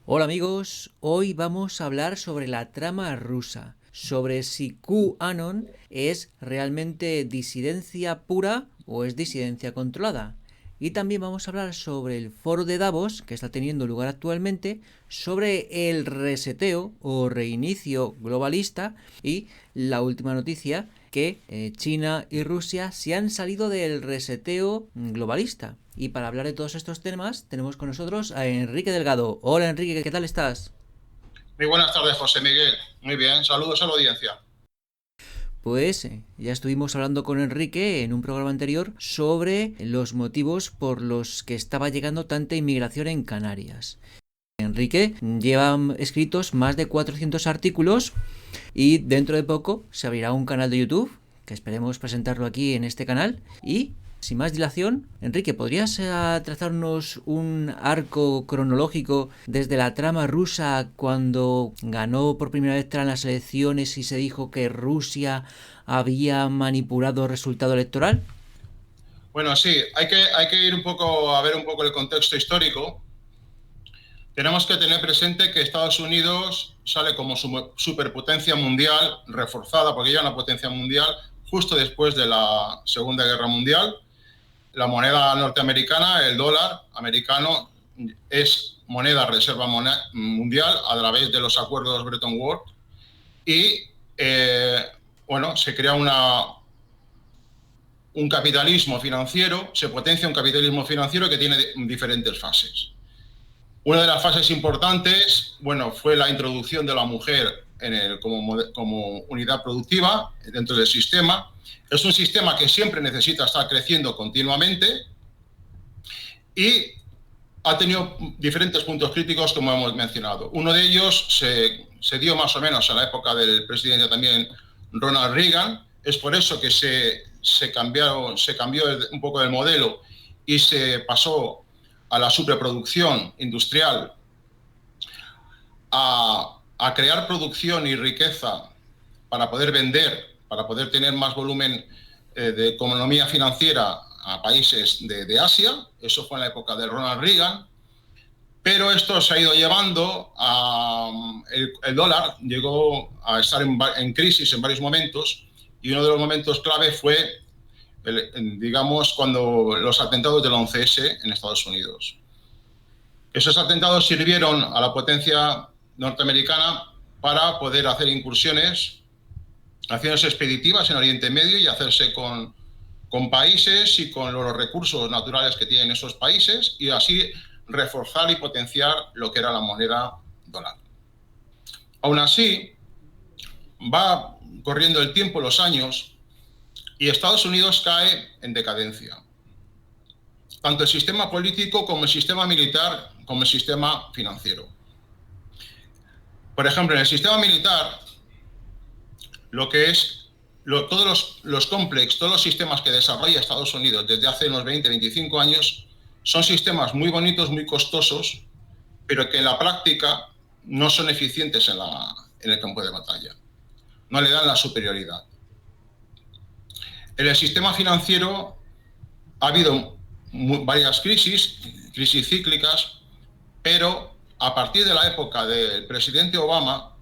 Hola amigos, hoy vamos a hablar sobre la trama rusa, sobre si QAnon es realmente disidencia pura o es disidencia controlada. Y también vamos a hablar sobre el foro de Davos que está teniendo lugar actualmente, sobre el reseteo o reinicio globalista y la última noticia que China y Rusia se han salido del reseteo globalista. Y para hablar de todos estos temas tenemos con nosotros a Enrique Delgado. Hola Enrique, ¿qué tal estás? Muy buenas tardes, José Miguel. Muy bien, saludos a la audiencia. Pues ya estuvimos hablando con Enrique en un programa anterior sobre los motivos por los que estaba llegando tanta inmigración en Canarias. Enrique lleva escritos más de 400 artículos y dentro de poco se abrirá un canal de YouTube, que esperemos presentarlo aquí en este canal. Y sin más dilación, Enrique, ¿podrías trazarnos un arco cronológico desde la trama rusa cuando ganó por primera vez tras las elecciones y se dijo que Rusia había manipulado el resultado electoral? Bueno, sí, hay que ir un poco a ver un poco el contexto histórico. Tenemos que tener presente que Estados Unidos sale como superpotencia mundial reforzada, porque ya es una potencia mundial, justo después de la Segunda Guerra Mundial. La moneda norteamericana, el dólar americano, es moneda reserva mundial a través de los acuerdos Bretton Woods y, bueno, se crea un capitalismo financiero, se potencia un capitalismo financiero que tiene diferentes fases. Una de las fases importantes, bueno, fue la introducción de la mujer como unidad productiva dentro del sistema. Es un sistema que siempre necesita estar creciendo continuamente y ha tenido diferentes puntos críticos, como hemos mencionado. Uno de ellos se dio más o menos a la época del presidente también Ronald Reagan. Es por eso que se cambió un poco el modelo y se pasó a la superproducción industrial, a crear producción y riqueza para poder vender, para poder tener más volumen de economía financiera a países de Asia. Eso fue en la época de Ronald Reagan. Pero esto se ha ido llevando a... El dólar llegó a estar en crisis en varios momentos y uno de los momentos clave fue, digamos, cuando los atentados del 11S en Estados Unidos. Esos atentados sirvieron a la potencia norteamericana para poder hacer incursiones, acciones expeditivas en Oriente Medio y hacerse con países y con los recursos naturales que tienen esos países y así reforzar y potenciar lo que era la moneda dólar. Aún así, va corriendo el tiempo, los años, y Estados Unidos cae en decadencia. Tanto el sistema político como el sistema militar, como el sistema financiero. Por ejemplo, en el sistema militar, lo que es todos los complejos, todos los sistemas que desarrolla Estados Unidos desde hace unos 20, 25 años, son sistemas muy bonitos, muy costosos, pero que en la práctica no son eficientes en el campo de batalla. No le dan la superioridad. En el sistema financiero ha habido varias crisis cíclicas, pero a partir de la época del presidente Obama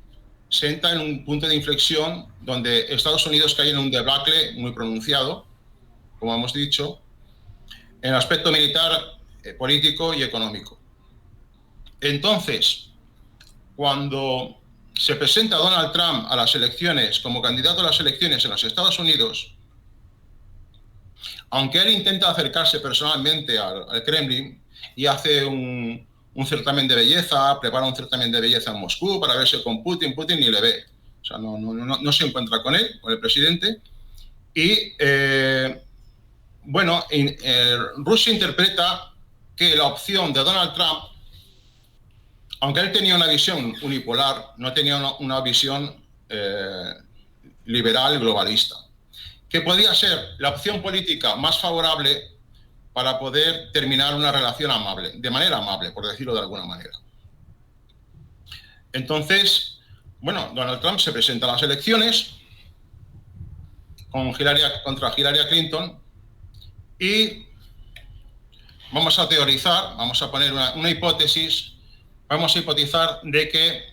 se entra en un punto de inflexión donde Estados Unidos cae en un debacle muy pronunciado, como hemos dicho, en el aspecto militar, político y económico. Entonces, cuando se presenta Donald Trump a las elecciones, como candidato a las elecciones en los Estados Unidos, aunque él intenta acercarse personalmente al Kremlin y hace un certamen de belleza, prepara un certamen de belleza en Moscú para verse con Putin, Putin ni le ve. O sea, no se encuentra con él, con el presidente. Y, bueno, Rusia interpreta que la opción de Donald Trump, aunque él tenía una visión unipolar, no tenía una visión liberal globalista, que podía ser la opción política más favorable para poder terminar una relación amable, de manera amable, por decirlo de alguna manera. Entonces, bueno, Donald Trump se presenta a las elecciones contra Hillary Clinton y vamos a teorizar, vamos a poner una hipótesis vamos a hipotizar de que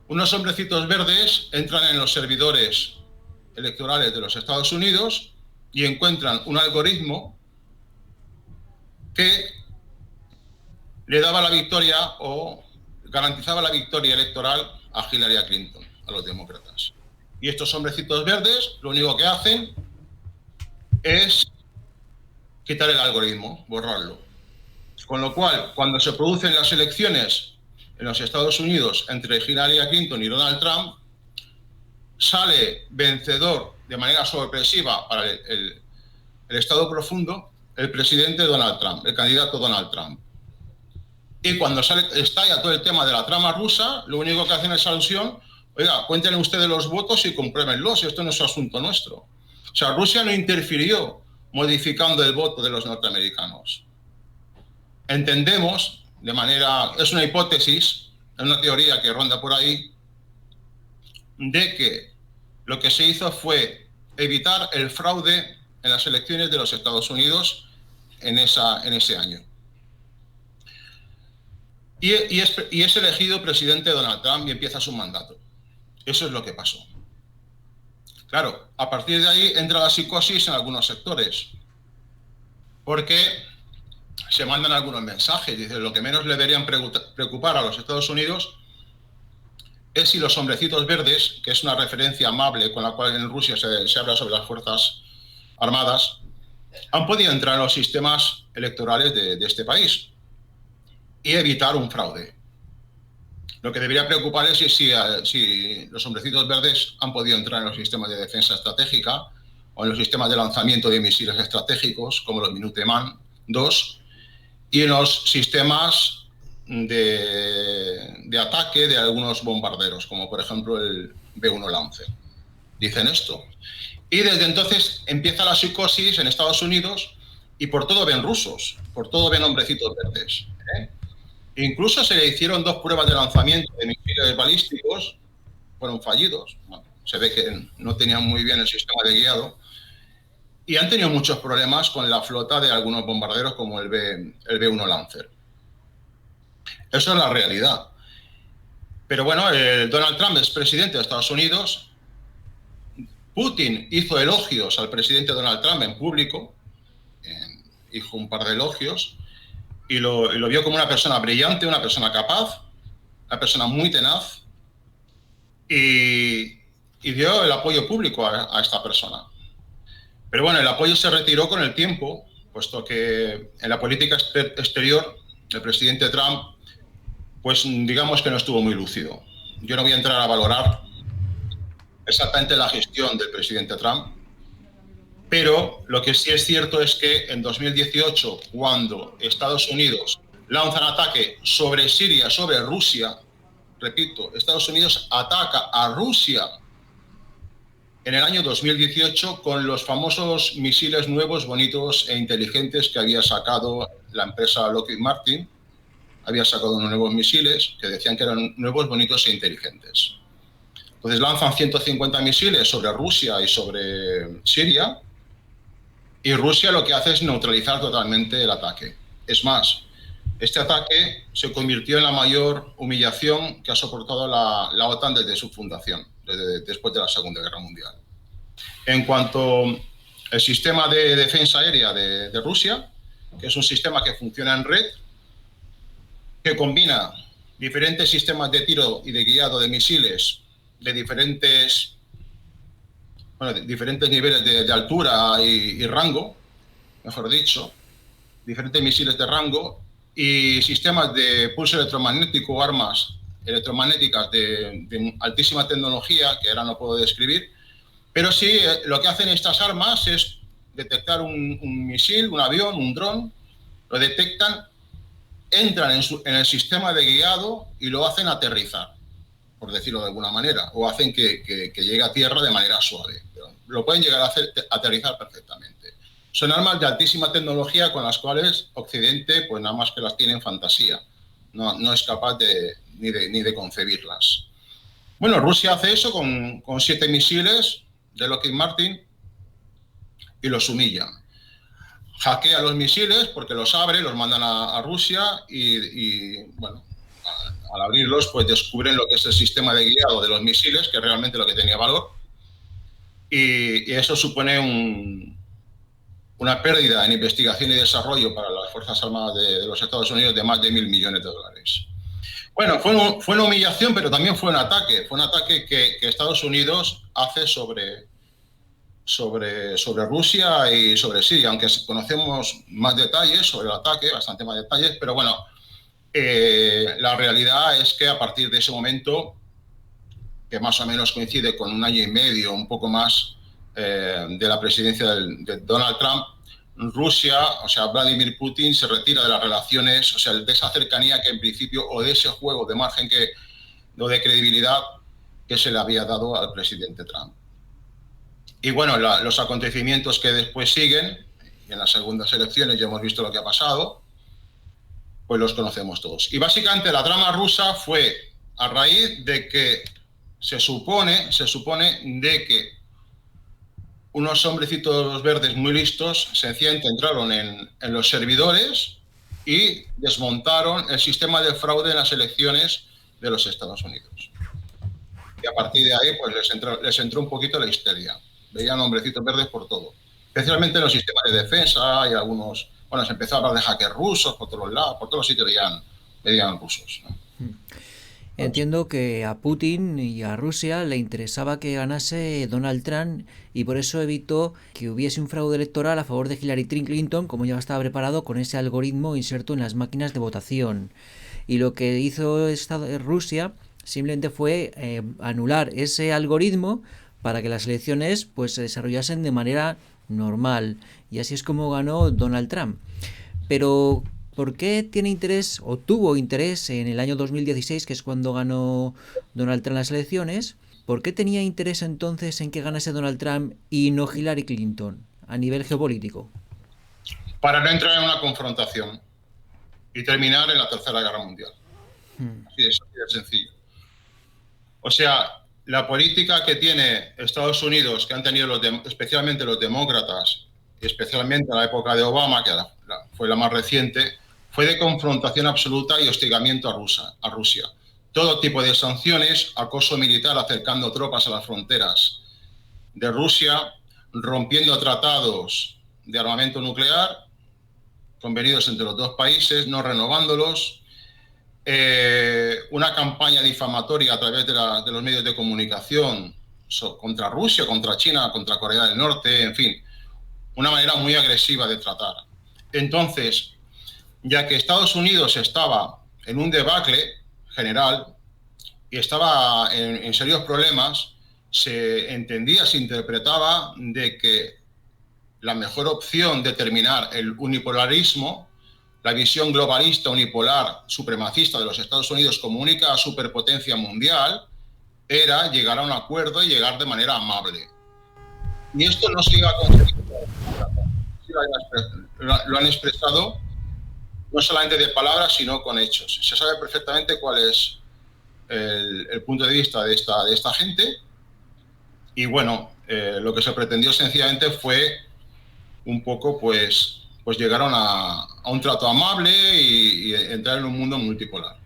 unos hombrecitos verdes entran en los servidores electorales de los Estados Unidos y encuentran un algoritmo que le daba la victoria o garantizaba la victoria electoral a Hillary Clinton, a los demócratas. Y estos hombrecitos verdes lo único que hacen es quitar el algoritmo, borrarlo. Con lo cual, cuando se producen las elecciones en los Estados Unidos entre Hillary Clinton y Donald Trump, sale vencedor de manera sorpresiva para el Estado profundo el presidente Donald Trump, el candidato Donald Trump. Y cuando estalla todo el tema de la trama rusa, lo único que hacen es alusión, oiga, cuéntenle ustedes los votos y compruébenlos, esto no es asunto nuestro. O sea, Rusia no interfirió modificando el voto de los norteamericanos. Entendemos, de manera, es una hipótesis, es una teoría que ronda por ahí, de que lo que se hizo fue evitar el fraude en las elecciones de los Estados Unidos en ese año. Y es elegido presidente Donald Trump y empieza su mandato. Eso es lo que pasó. Claro, a partir de ahí entra la psicosis en algunos sectores, porque se mandan algunos mensajes. Dice, lo que menos le deberían preocupar a los Estados Unidos es si los hombrecitos verdes, que es una referencia amable con la cual en Rusia se habla sobre las fuerzas armadas, han podido entrar en los sistemas electorales de este país y evitar un fraude. Lo que debería preocupar es si los hombrecitos verdes han podido entrar en los sistemas de defensa estratégica o en los sistemas de lanzamiento de misiles estratégicos, como los Minuteman II, y en los sistemas de ataque de algunos bombarderos, como por ejemplo el B-1 Lancer. Dicen esto. Y desde entonces empieza la psicosis en Estados Unidos y por todo ven rusos, por todo ven hombrecitos verdes. Incluso se le hicieron 2 pruebas de lanzamiento de misiles balísticos, fueron fallidos. Bueno, se ve que no tenían muy bien el sistema de guiado y han tenido muchos problemas con la flota de algunos bombarderos como el B-1 Lancer. Eso es la realidad. Pero bueno, Donald Trump es presidente de Estados Unidos. Putin hizo elogios al presidente Donald Trump en público, hizo un par de elogios, y lo vio como una persona brillante, una persona capaz, una persona muy tenaz, y dio el apoyo público a esta persona. Pero bueno, el apoyo se retiró con el tiempo, puesto que en la política exterior el presidente Trump, pues digamos que no estuvo muy lúcido. Yo no voy a entrar a valorar exactamente la gestión del presidente Trump, pero lo que sí es cierto es que en 2018, cuando Estados Unidos lanza un ataque sobre Siria, sobre Rusia, repito, Estados Unidos ataca a Rusia en el año 2018 con los famosos misiles nuevos, bonitos e inteligentes que había sacado la empresa Lockheed Martin. Había sacado unos nuevos misiles que decían que eran nuevos, bonitos e inteligentes. Entonces lanzan 150 misiles sobre Rusia y sobre Siria, y Rusia lo que hace es neutralizar totalmente el ataque. Es más, este ataque se convirtió en la mayor humillación que ha soportado la OTAN desde su fundación, después de la Segunda Guerra Mundial. En cuanto al sistema de defensa aérea de Rusia, que es un sistema que funciona en red, que combina diferentes sistemas de tiro y de guiado de misiles de diferentes niveles de altura y rango, mejor dicho, diferentes misiles de rango y sistemas de pulso electromagnético o armas electromagnéticas de altísima tecnología, que ahora no puedo describir, pero sí lo que hacen estas armas es detectar un misil, un avión, un dron, lo detectan, entran en el sistema de guiado y lo hacen aterrizar, por decirlo de alguna manera, o hacen que llegue a tierra de manera suave. Pero lo pueden llegar a aterrizar perfectamente. Son armas de altísima tecnología con las cuales Occidente, pues nada más que las tiene en fantasía. No es capaz ni de concebirlas. Bueno, Rusia hace eso con 7 misiles de Lockheed Martin y los humilla. hackea los misiles porque los abre, los mandan a Rusia bueno, al abrirlos pues descubren lo que es el sistema de guiado de los misiles, que es realmente lo que tenía valor, y eso supone una pérdida en investigación y desarrollo para las Fuerzas Armadas de los Estados Unidos de más de $1.000 millones. Bueno, fue una humillación, pero también fue un ataque que Estados Unidos hace sobre Rusia y sobre Siria, aunque conocemos más detalles sobre el ataque, bastante más detalles, pero bueno, la realidad es que a partir de ese momento, que más o menos coincide con 1 año y medio, un poco más, de la presidencia de Donald Trump, Rusia, o sea, Vladimir Putin se retira de las relaciones, o sea, de esa cercanía que en principio, o de ese juego de margen o de credibilidad que se le había dado al presidente Trump. Y bueno, los acontecimientos que después siguen, y en las segundas elecciones ya hemos visto lo que ha pasado, pues los conocemos todos. Y básicamente la trama rusa fue a raíz de que se supone de que unos hombrecitos verdes muy listos sencillamente entraron en los servidores y desmontaron el sistema de fraude en las elecciones de los Estados Unidos. Y a partir de ahí pues les entró un poquito la histeria. Veían hombrecitos verdes por todo, especialmente en los sistemas de defensa y algunos, bueno, se empezó a hablar de hackers rusos por todos lados, por todos los sitios veían rusos, ¿no? Entiendo que a Putin y a Rusia le interesaba que ganase Donald Trump y por eso evitó que hubiese un fraude electoral a favor de Hillary Clinton, como ya estaba preparado con ese algoritmo inserto en las máquinas de votación. Y lo que hizo Rusia simplemente fue anular ese algoritmo para que las elecciones pues se desarrollasen de manera normal. Y así es como ganó Donald Trump. Pero ¿por qué tiene interés o tuvo interés en el año 2016, que es cuando ganó Donald Trump las elecciones? ¿Por qué tenía interés entonces en que ganase Donald Trump y no Hillary Clinton a nivel geopolítico? Para no entrar en una confrontación y terminar en la Tercera Guerra Mundial. Así de sencillo. O sea, la política que tiene Estados Unidos, que han tenido especialmente los demócratas, y especialmente en la época de Obama, que fue la más reciente, fue de confrontación absoluta y hostigamiento a Rusia. Todo tipo de sanciones, acoso militar acercando tropas a las fronteras de Rusia, rompiendo tratados de armamento nuclear convenidos entre los dos países, no renovándolos, una campaña difamatoria a través de los medios de comunicación contra Rusia, contra China, contra Corea del Norte, en fin, una manera muy agresiva de tratar. Entonces, ya que Estados Unidos estaba en un debacle general y estaba en serios problemas, se entendía, se interpretaba de que la mejor opción de terminar el unipolarismo, la visión globalista, unipolar, supremacista de los Estados Unidos como única superpotencia mundial, era llegar a un acuerdo y llegar de manera amable. Y esto no se iba a conseguir. Lo han expresado no solamente de palabras, sino con hechos. Se sabe perfectamente cuál es el punto de vista de esta gente. Y bueno, lo que se pretendió sencillamente fue un poco, pues llegaron a un trato amable y entrar en un mundo multipolar.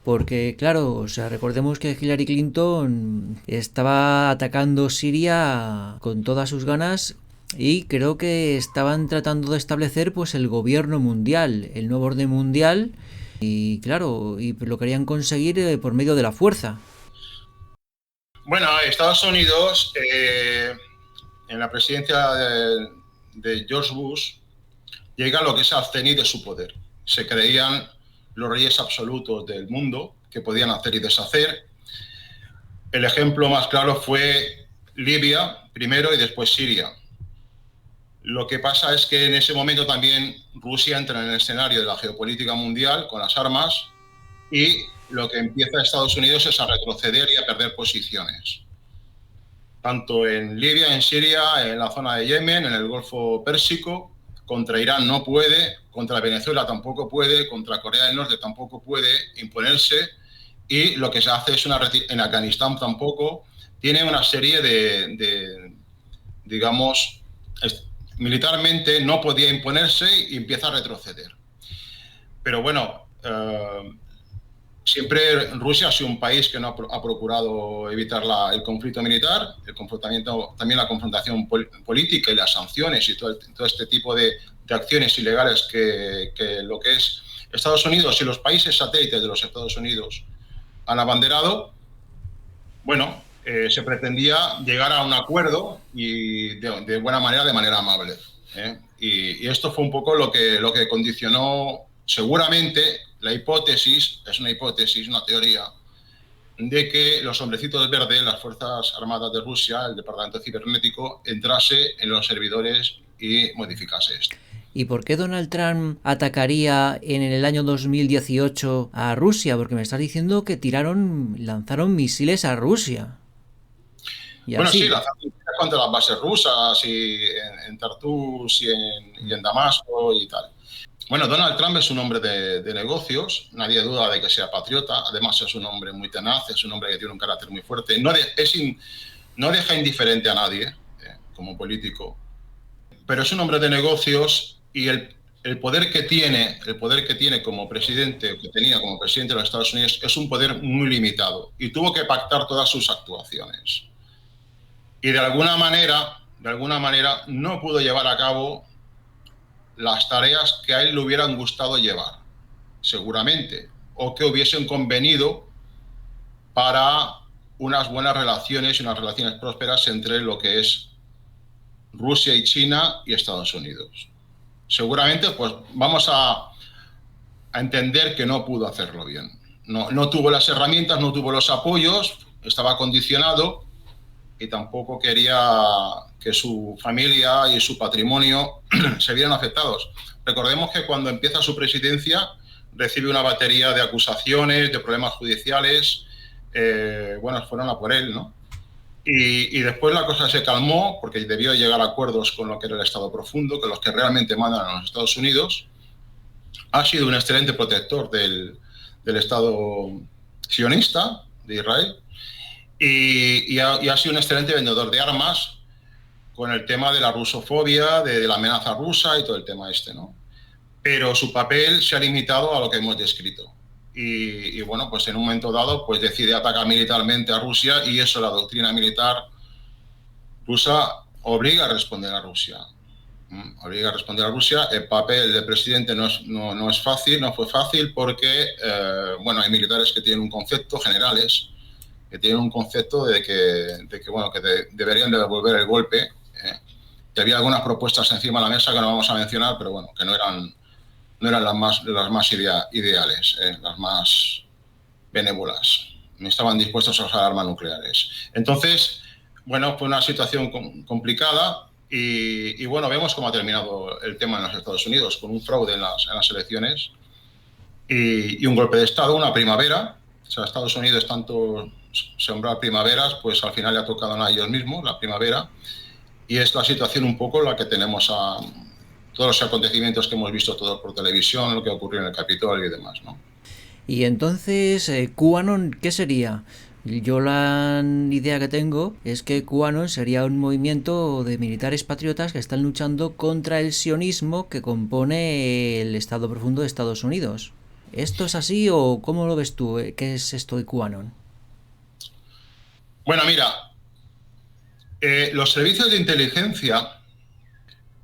Porque, claro, o sea, recordemos que Hillary Clinton estaba atacando Siria con todas sus ganas y creo que estaban tratando de establecer pues el gobierno mundial, el nuevo orden mundial y, claro, y lo querían conseguir por medio de la fuerza. Bueno, Estados Unidos, en la presidencia de George Bush, llega a lo que es el cenit de su poder. Se creían los reyes absolutos del mundo, que podían hacer y deshacer. El ejemplo más claro fue Libia primero y después Siria. Lo que pasa es que en ese momento también Rusia entra en el escenario de la geopolítica mundial con las armas y lo que empieza Estados Unidos es a retroceder y a perder posiciones. Tanto en Libia, en Siria, en la zona de Yemen, en el Golfo Pérsico. Contra Irán no puede, contra Venezuela tampoco puede, contra Corea del Norte tampoco puede imponerse y lo que se hace es en Afganistán tampoco. Tiene una serie de digamos, militarmente no podía imponerse y empieza a retroceder. Pero bueno, siempre Rusia ha sido un país que no ha procurado evitar el conflicto militar, el confrontamiento, también la confrontación política y las sanciones y todo este tipo de acciones ilegales que lo que es Estados Unidos y los países satélites de los Estados Unidos han abanderado. Bueno, se pretendía llegar a un acuerdo y de buena manera, de manera amable. Y esto fue un poco lo que condicionó seguramente la hipótesis, es una hipótesis, una teoría, de que los hombrecitos verdes, las Fuerzas Armadas de Rusia, el Departamento Cibernético, entrase en los servidores y modificase esto. ¿Y por qué Donald Trump atacaría en el año 2018 a Rusia? Porque me estás diciendo que lanzaron misiles a Rusia. Bueno, sí, lanzaron misiles contra las bases rusas y en Tartus y en Damasco y tal. Bueno, Donald Trump es un hombre de negocios, nadie duda de que sea patriota, además es un hombre muy tenaz, es un hombre que tiene un carácter muy fuerte, no deja indiferente a nadie como político, pero es un hombre de negocios y el poder que tiene como presidente, que tenía como presidente de los Estados Unidos, es un poder muy limitado y tuvo que pactar todas sus actuaciones. Y de alguna manera no pudo llevar a cabo las tareas que a él le hubieran gustado llevar, seguramente, o que hubiesen convenido para unas buenas relaciones y unas relaciones prósperas entre lo que es Rusia y China y Estados Unidos. Seguramente, pues vamos a entender que no pudo hacerlo bien. No tuvo las herramientas, no tuvo los apoyos, estaba condicionado y tampoco quería que su familia y su patrimonio se vieran afectados. Recordemos que cuando empieza su presidencia recibe una batería de acusaciones, de problemas judiciales, bueno, fueron a por él, ¿no? Y después la cosa se calmó porque debió llegar a acuerdos con lo que era el Estado profundo, que los que realmente mandan a los Estados Unidos. Ha sido un excelente protector del Estado sionista de Israel. Y ha sido un excelente vendedor de armas con el tema de la rusofobia, de la amenaza rusa y todo el tema este, ¿no? Pero su papel se ha limitado a lo que hemos descrito. Y bueno, pues en un momento dado pues decide atacar militarmente a Rusia y eso, la doctrina militar rusa obliga a responder a Rusia. Obliga a responder a Rusia. El papel del presidente no es fácil, no fue fácil porque, bueno, hay militares que tienen un concepto, generales, que tienen un concepto de que bueno, que deberían de devolver el golpe. Que había algunas propuestas encima de la mesa que no vamos a mencionar, pero bueno, que no eran las más ideales, las más benévolas. No estaban dispuestos a usar armas nucleares. Entonces, bueno, fue una situación complicada y bueno, vemos cómo ha terminado el tema en los Estados Unidos, con un fraude en las elecciones y un golpe de Estado, una primavera. O sea, Estados Unidos tanto sembrar primaveras, pues al final le ha tocado a ellos mismos la primavera y es la situación un poco la que tenemos a todos los acontecimientos que hemos visto todos por televisión, lo que ocurrió en el Capitolio y demás, ¿no? Y entonces, QAnon, ¿qué sería? Yo la idea que tengo es que QAnon sería un movimiento de militares patriotas que están luchando contra el sionismo que compone el Estado profundo de Estados Unidos. ¿Esto es así o cómo lo ves tú? ¿Qué es esto de QAnon? Bueno, mira, los servicios de inteligencia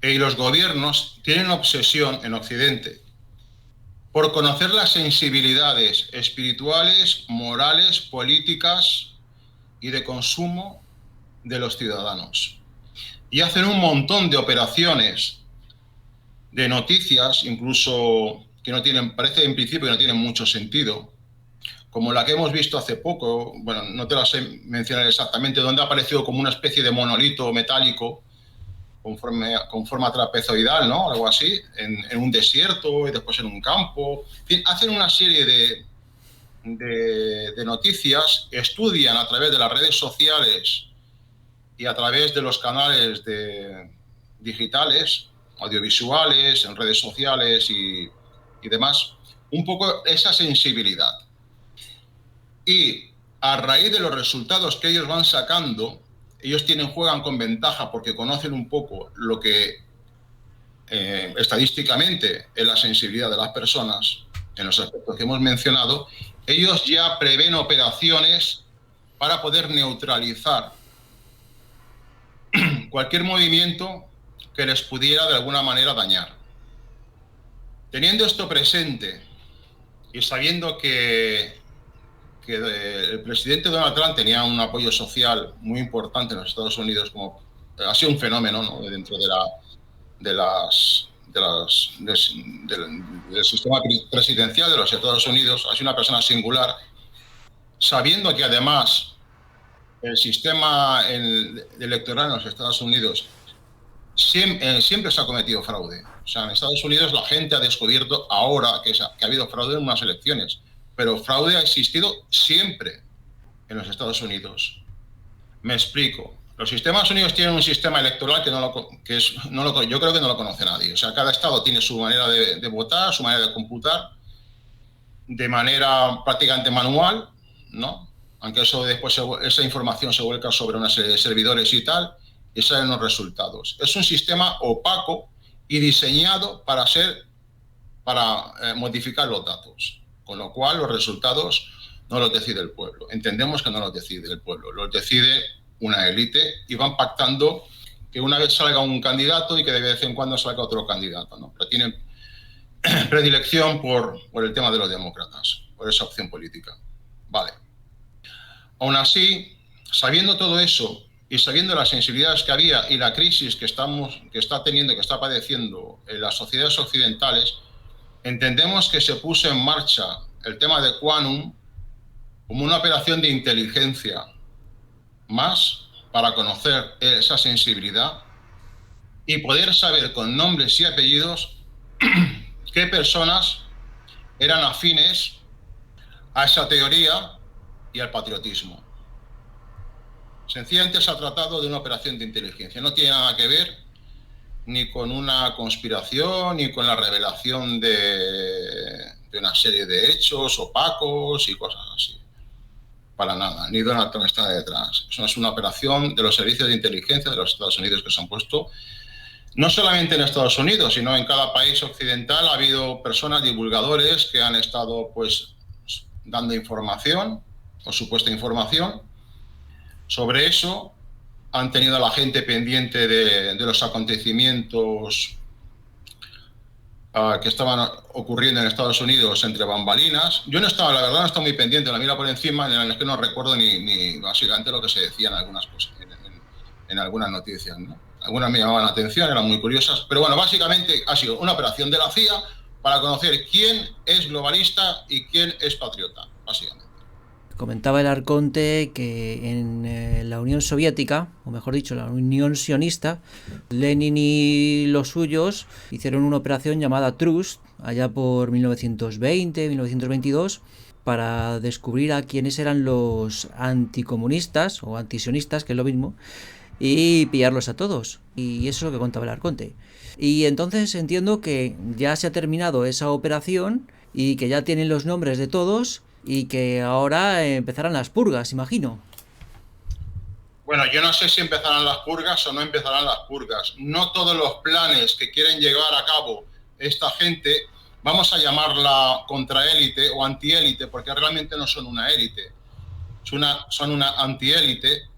y los gobiernos tienen obsesión en Occidente por conocer las sensibilidades espirituales, morales, políticas y de consumo de los ciudadanos. Y hacen un montón de operaciones, de noticias, incluso que no tienen, parece en principio que no tienen mucho sentido, como la que hemos visto hace poco, bueno, no te la sé mencionar exactamente, donde ha aparecido como una especie de monolito metálico con forma trapezoidal, ¿no? Algo así, en un desierto y después en un campo. En fin, hacen una serie de noticias, estudian a través de las redes sociales y a través de los canales digitales, audiovisuales, en redes sociales y demás, un poco esa sensibilidad. Y a raíz de los resultados que ellos van sacando, ellos juegan con ventaja porque conocen un poco lo que estadísticamente en la sensibilidad de las personas, en los aspectos que hemos mencionado, ellos ya prevén operaciones para poder neutralizar cualquier movimiento que les pudiera de alguna manera dañar. Teniendo esto presente y sabiendo que el presidente Donald Trump tenía un apoyo social muy importante en los Estados Unidos, como ha sido un fenómeno, ¿no?, dentro del sistema presidencial de los Estados Unidos, ha sido una persona singular, sabiendo que además el sistema electoral en los Estados Unidos siempre se ha cometido fraude. O sea, en Estados Unidos la gente ha descubierto ahora que ha habido fraude en unas elecciones, pero fraude ha existido siempre en los Estados Unidos. Me explico. Los Estados Unidos tienen un sistema electoral yo creo que no lo conoce nadie. O sea, cada estado tiene su manera de votar, su manera de computar, de manera prácticamente manual, ¿no? Aunque eso después esa información se vuelca sobre una serie de servidores y tal, y salen los resultados. Es un sistema opaco y diseñado para modificar los datos, con lo cual los resultados no los decide el pueblo. Entendemos que no los decide el pueblo, los decide una élite y van pactando que una vez salga un candidato y que de vez en cuando salga otro candidato, ¿no? Pero tienen predilección por el tema de los demócratas, por esa opción política. Vale. Aún así, sabiendo todo eso y sabiendo las sensibilidades que había y la crisis que está padeciendo en las sociedades occidentales, entendemos que se puso en marcha el tema de Quantum como una operación de inteligencia más para conocer esa sensibilidad y poder saber con nombres y apellidos qué personas eran afines a esa teoría y al patriotismo. Sencillamente se ha tratado de una operación de inteligencia. No tiene nada que ver ni con una conspiración, ni con la revelación de una serie de hechos opacos y cosas así. Para nada. Ni Donald Trump está detrás. Eso es una operación de los servicios de inteligencia de los Estados Unidos que se han puesto. No solamente en Estados Unidos, sino en cada país occidental ha habido personas, divulgadores, que han estado pues dando información o supuesta información sobre eso. Han tenido a la gente pendiente de los acontecimientos que estaban ocurriendo en Estados Unidos entre bambalinas. Yo no estaba, la verdad, no estaba muy pendiente, la mira por encima, en el que no recuerdo ni básicamente lo que se decía en algunas cosas, en algunas noticias, ¿no? Algunas me llamaban la atención, eran muy curiosas, pero bueno, básicamente ha sido una operación de la CIA para conocer quién es globalista y quién es patriota, básicamente. Comentaba el Arconte que en la Unión Soviética, o mejor dicho, la Unión Sionista, Lenin y los suyos hicieron una operación llamada Trust, allá por 1920, 1922, para descubrir a quiénes eran los anticomunistas o antisionistas, que es lo mismo, y pillarlos a todos. Y eso es lo que contaba el Arconte. Y entonces entiendo que ya se ha terminado esa operación y que ya tienen los nombres de todos y que ahora empezarán las purgas, imagino. Bueno, yo no sé si empezarán las purgas o no empezarán las purgas. No todos los planes que quieren llevar a cabo esta gente, vamos a llamarla contraélite o antiélite, porque realmente no son una élite, son una antiélite,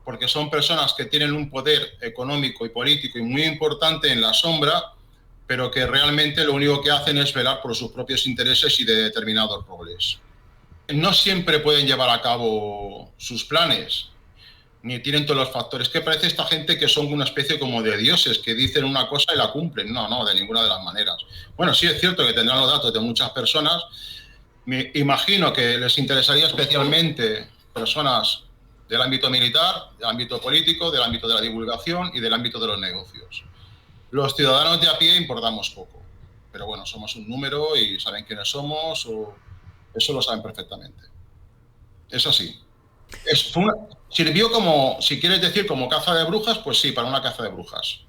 porque son personas que tienen un poder económico y político y muy importante en la sombra, pero que realmente lo único que hacen es velar por sus propios intereses y de determinados roles. No siempre pueden llevar a cabo sus planes, ni tienen todos los factores. ¿Qué parece esta gente que son una especie como de dioses, que dicen una cosa y la cumplen? No, de ninguna de las maneras. Bueno, sí es cierto que tendrán los datos de muchas personas. Me imagino que les interesaría especialmente personas del ámbito militar, del ámbito político, del ámbito de la divulgación y del ámbito de los negocios. Los ciudadanos de a pie importamos poco, pero bueno, somos un número y saben quiénes somos, eso lo saben perfectamente. Es así. Sirvió como, si quieres decir, como caza de brujas, pues sí, para una caza de brujas.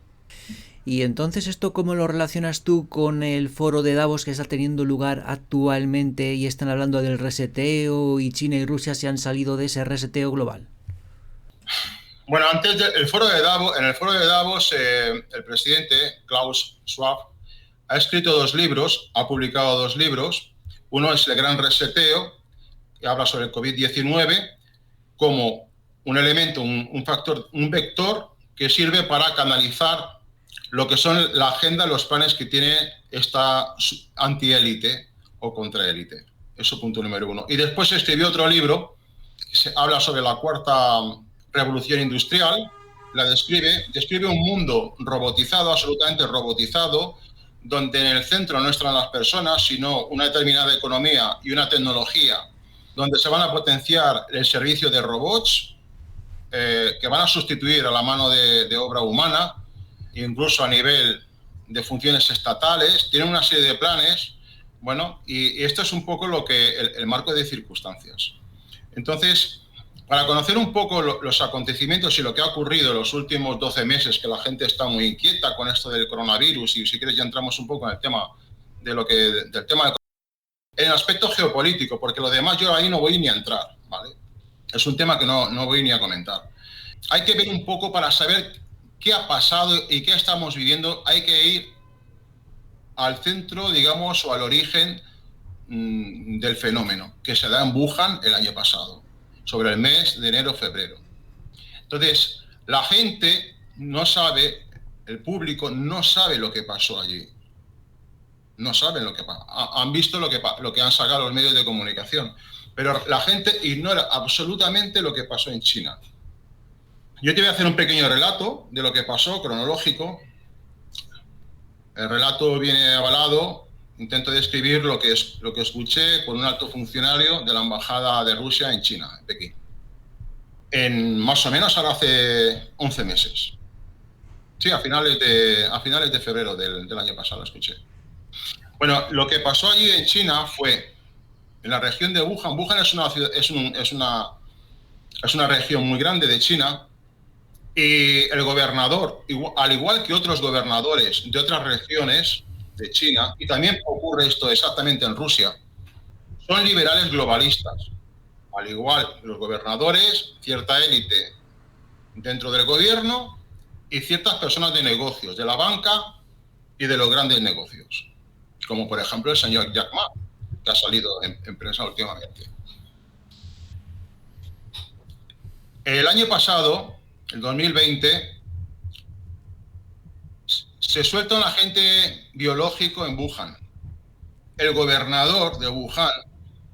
Y entonces, ¿esto cómo lo relacionas tú con el foro de Davos que está teniendo lugar actualmente y están hablando del reseteo y China y Rusia se han salido de ese reseteo global? Bueno, antes del foro de Davos, en el foro de Davos, el presidente Klaus Schwab ha escrito 2 libros, ha publicado 2 libros. Uno es El Gran Reseteo, que habla sobre el COVID-19 como un elemento, un factor, un vector que sirve para canalizar lo que son la agenda, los planes que tiene esta antiélite o contraélite. Eso punto número 1. Y después escribió otro libro que habla sobre la 4ª revolución industrial. La describe un mundo robotizado, absolutamente robotizado, donde en el centro no están las personas, sino una determinada economía y una tecnología, donde se van a potenciar el servicio de robots, que van a sustituir a la mano de obra humana, incluso a nivel de funciones estatales. Tienen una serie de planes, bueno, y esto es un poco lo que el marco de circunstancias. Entonces, para conocer un poco los acontecimientos y lo que ha ocurrido en los últimos 12 meses, que la gente está muy inquieta con esto del coronavirus, y si quieres ya entramos un poco en el tema del tema en el aspecto geopolítico, porque lo demás yo ahí no voy ni a entrar, ¿vale? Es un tema que no voy ni a comentar. Hay que ver un poco para saber qué ha pasado y qué estamos viviendo. Hay que ir al centro, digamos, o al origen del fenómeno que se da en Wuhan el año pasado, sobre el mes de enero-febrero. Entonces, la gente no sabe, el público no sabe lo que pasó allí. No saben lo que pasa. Han visto lo que han sacado los medios de comunicación, pero la gente ignora absolutamente lo que pasó en China. Yo te voy a hacer un pequeño relato de lo que pasó, cronológico. El relato viene avalado, intento describir lo que escuché por un alto funcionario de la Embajada de Rusia en China, en Pekín. Más o menos ahora hace 11 meses. Sí, a finales de febrero del año pasado escuché. Bueno, lo que pasó allí en China fue en la región de Wuhan. Wuhan es una región muy grande de China, y el gobernador, al igual que otros gobernadores de otras regiones de China, y también ocurre esto exactamente en Rusia, son liberales globalistas. Al igual que los gobernadores, cierta élite dentro del gobierno y ciertas personas de negocios, de la banca y de los grandes negocios, como por ejemplo el señor Jack Ma, que ha salido en prensa últimamente. El año pasado, el 2020, se suelta un agente biológico en Wuhan. El gobernador de Wuhan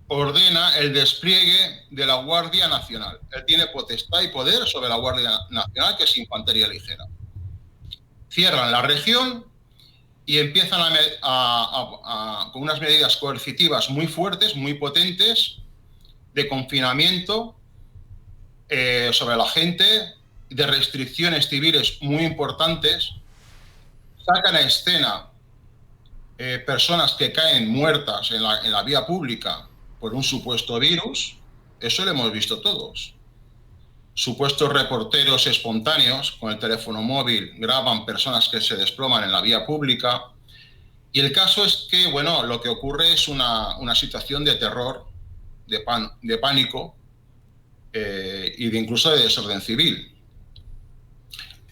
ordena el despliegue de la Guardia Nacional. Él tiene potestad y poder sobre la Guardia Nacional, que es infantería ligera. Cierran la región y empiezan con unas medidas coercitivas muy fuertes, muy potentes, de confinamiento sobre la gente, de restricciones civiles muy importantes. Sacan a escena personas que caen muertas en la vía pública por un supuesto virus. Eso lo hemos visto todos. Supuestos reporteros espontáneos con el teléfono móvil graban personas que se desploman en la vía pública. Y el caso es que, bueno, lo que ocurre es una situación de terror, de pánico y incluso de desorden civil.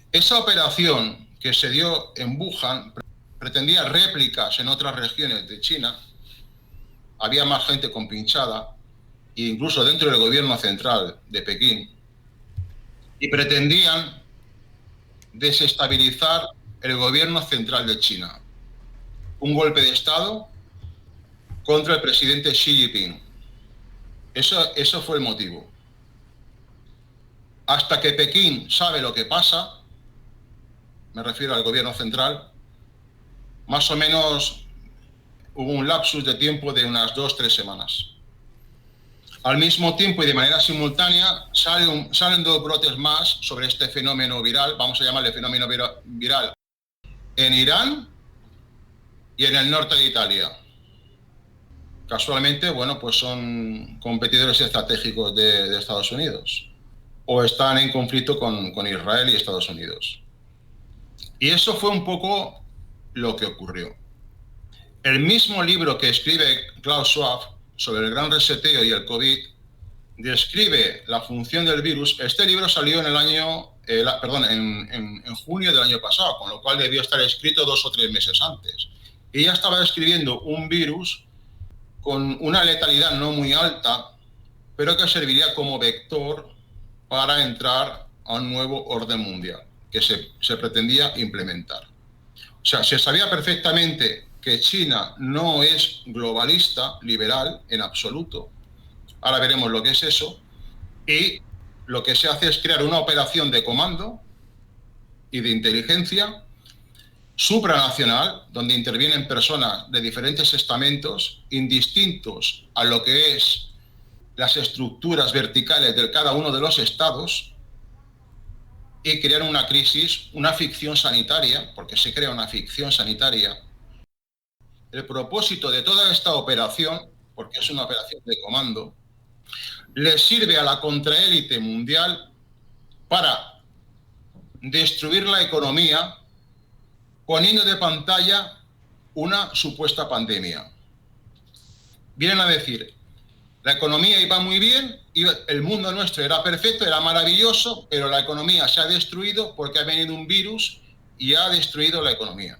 Esa operación que se dio en Wuhan pretendía réplicas en otras regiones de China. Había más gente compinchada, incluso dentro del gobierno central de Pekín, y pretendían desestabilizar el gobierno central de China. Un golpe de Estado contra el presidente Xi Jinping. Eso fue el motivo. Hasta que Pekín sabe lo que pasa, me refiero al gobierno central, más o menos hubo un lapsus de tiempo de unas 2-3 semanas. Al mismo tiempo y de manera simultánea salen 2 brotes más sobre este fenómeno viral, vamos a llamarle fenómeno viral, en Irán y en el norte de Italia. Casualmente, bueno, pues son competidores estratégicos de Estados Unidos, o están en conflicto con Israel y Estados Unidos. Y eso fue un poco lo que ocurrió. El mismo libro que escribe Klaus Schwab sobre el gran reseteo y el COVID describe la función del virus. Este libro salió en el año en junio del año pasado, con lo cual debió estar escrito 2 o 3 meses antes. Ella estaba describiendo un virus con una letalidad no muy alta, pero que serviría como vector para entrar a un nuevo orden mundial que se pretendía implementar. O sea, se sabía perfectamente que China no es globalista, liberal, en absoluto. Ahora veremos lo que es eso. Y lo que se hace es crear una operación de comando y de inteligencia supranacional, donde intervienen personas de diferentes estamentos, indistintos a lo que es las estructuras verticales de cada uno de los estados, y crear una crisis, una ficción sanitaria, porque se crea una ficción sanitaria. El propósito de toda esta operación, porque es una operación de comando, le sirve a la contraélite mundial para destruir la economía, poniendo de pantalla una supuesta pandemia. Vienen a decir, la economía iba muy bien, el mundo nuestro era perfecto, era maravilloso, pero la economía se ha destruido porque ha venido un virus y ha destruido la economía.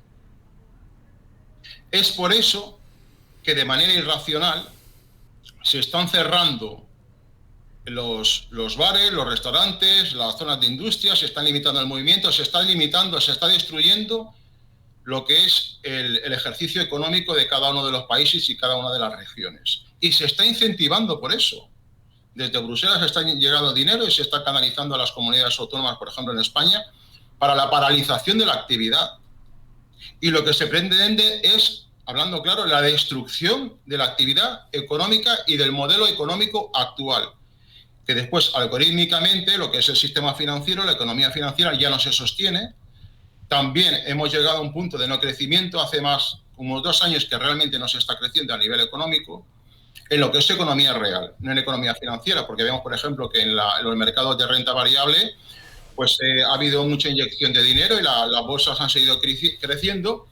Es por eso que de manera irracional se están cerrando los bares, los restaurantes, las zonas de industria, se están limitando el movimiento, se está limitando, se está destruyendo lo que es el ejercicio económico de cada uno de los países y cada una de las regiones. Y se está incentivando por eso. Desde Bruselas está llegando dinero y se está canalizando a las comunidades autónomas, por ejemplo en España, para la paralización de la actividad. Y lo que se pretende es, hablando claro, la destrucción de la actividad económica y del modelo económico actual. Que después, algorítmicamente, lo que es el sistema financiero, la economía financiera ya no se sostiene. También hemos llegado a un punto de no crecimiento, hace más unos 2 años que realmente no se está creciendo a nivel económico, en lo que es economía real, no en economía financiera, porque vemos, por ejemplo, que en los mercados de renta variable pues ha habido mucha inyección de dinero y las bolsas han seguido creciendo.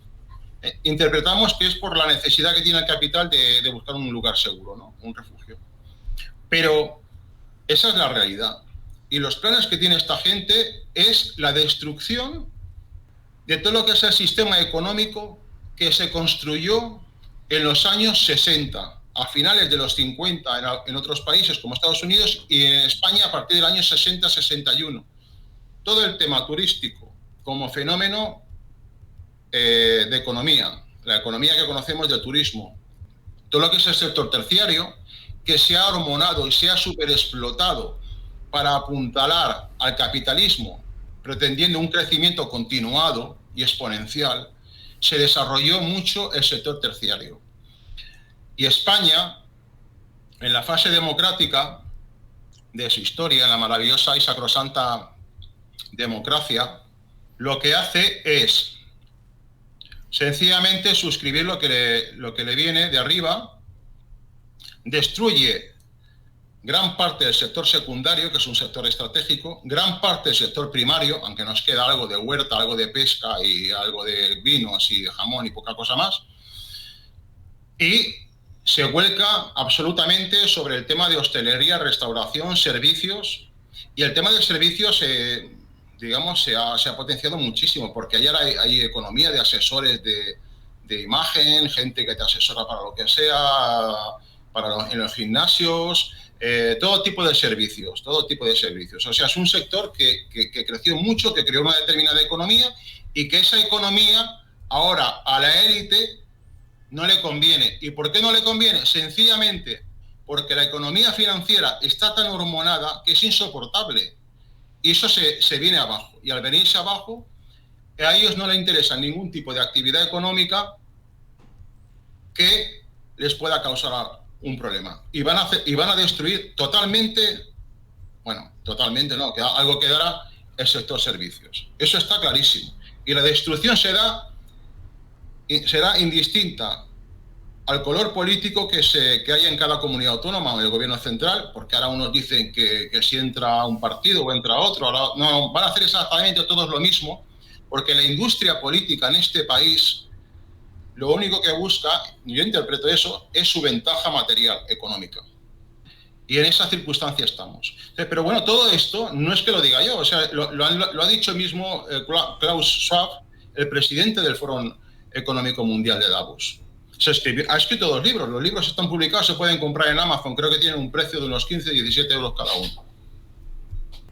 Interpretamos que es por la necesidad que tiene el capital de buscar un lugar seguro, ¿no? Un refugio. Pero esa es la realidad. Y los planes que tiene esta gente es la destrucción de todo lo que es el sistema económico que se construyó en los años 60, a finales de los 50 en otros países como Estados Unidos y en España a partir del año 60-61. Todo el tema turístico como fenómeno de economía, la economía que conocemos del turismo, todo lo que es el sector terciario, que se ha hormonado y se ha superexplotado para apuntalar al capitalismo, pretendiendo un crecimiento continuado y exponencial, se desarrolló mucho el sector terciario. Y España, en la fase democrática de su historia, en la maravillosa y sacrosanta democracia, lo que hace es sencillamente suscribir lo que le viene de arriba, destruye gran parte del sector secundario, que es un sector estratégico, gran parte del sector primario, aunque nos queda algo de huerta, algo de pesca y algo de vinos y de jamón y poca cosa más, y se vuelca absolutamente sobre el tema de hostelería, restauración, servicios, y el tema de servicios digamos, se ha potenciado muchísimo, porque ayer hay economía de asesores de imagen, gente que te asesora para lo que sea, en los gimnasios, todo tipo de servicios, O sea, es un sector que creció mucho, que creó una determinada economía y que esa economía ahora a la élite no le conviene. ¿Y por qué no le conviene? Sencillamente porque la economía financiera está tan hormonada que es insoportable. Y eso se viene abajo. Y al venirse abajo, a ellos no les interesa ningún tipo de actividad económica que les pueda causar un problema. Y van a destruir totalmente, bueno, totalmente no, que algo quedará el sector servicios. Eso está clarísimo. Y la destrucción será indistinta al color político que haya en cada comunidad autónoma o en el gobierno central, porque ahora unos dicen que si entra un partido o entra otro, ahora no, van a hacer exactamente todos lo mismo, porque la industria política en este país lo único que busca, y yo interpreto eso, es su ventaja material, económica. Y en esa circunstancia estamos. Pero bueno, todo esto no es que lo diga yo, o sea, lo ha dicho mismo Klaus Schwab, el presidente del Foro Económico Mundial de Davos. Ha escrito 2 libros, los libros están publicados, se pueden comprar en Amazon, creo que tienen un precio de unos 15-17 euros cada uno.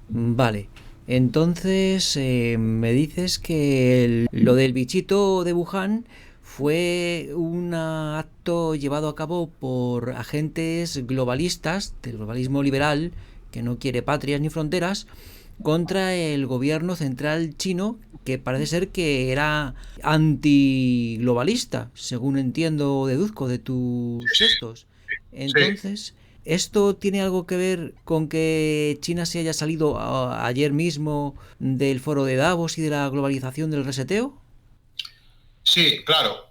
Vale, entonces me dices que lo del bichito de Wuhan fue un acto llevado a cabo por agentes globalistas del globalismo liberal, que no quiere patrias ni fronteras, contra el gobierno central chino, que parece ser que era antiglobalista, según entiendo o deduzco de tus textos. Sí. Entonces, ¿esto tiene algo que ver con que China se haya salido ayer mismo del foro de Davos y de la globalización del reseteo? Sí, claro.